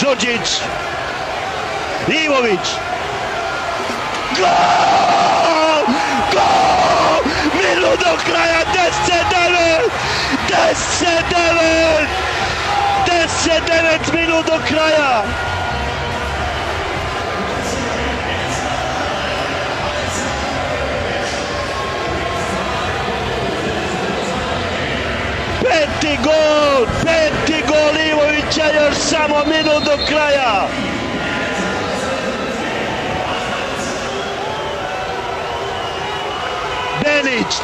Đurđić, Ivović, gol! Gol! Minut do kraja, 10-9! 10-9! 10-9 minut do kraja! Peti gol Ivovića, još samo minut do kraja. Benić.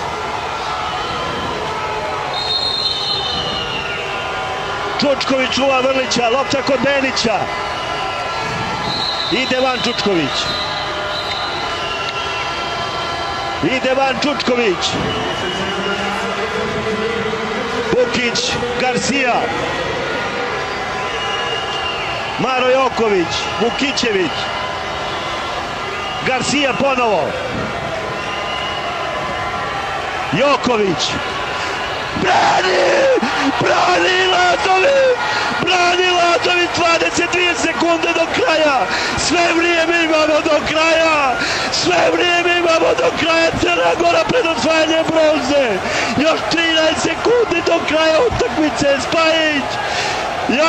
Čučković čuva Vrlića, lopta kod Benića. Ide van Čučković. Ide van Čučković. Bukić, Garcia, Maro Joković, Vukićević, Garcia ponovo, Joković, brani Lazović, 22 sekunde do kraja, sve vrijeme imamo do kraja, Crna Gora pred osvajanjem bronze, još 13 sekundi do kraja utakmice, Spajić, 8-4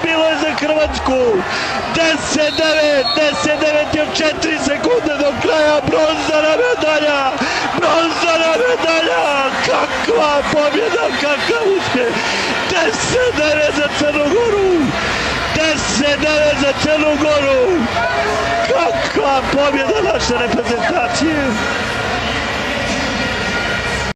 bilo je za Hrvatsku, 10-9, još 4 sekunde do kraja, bronzana medalja, kakva pobjeda, kakav uspjeh, 10-9 za Crnu Goru, 10-9 za Crnu Goru, kakva pobjeda naše reprezentacije.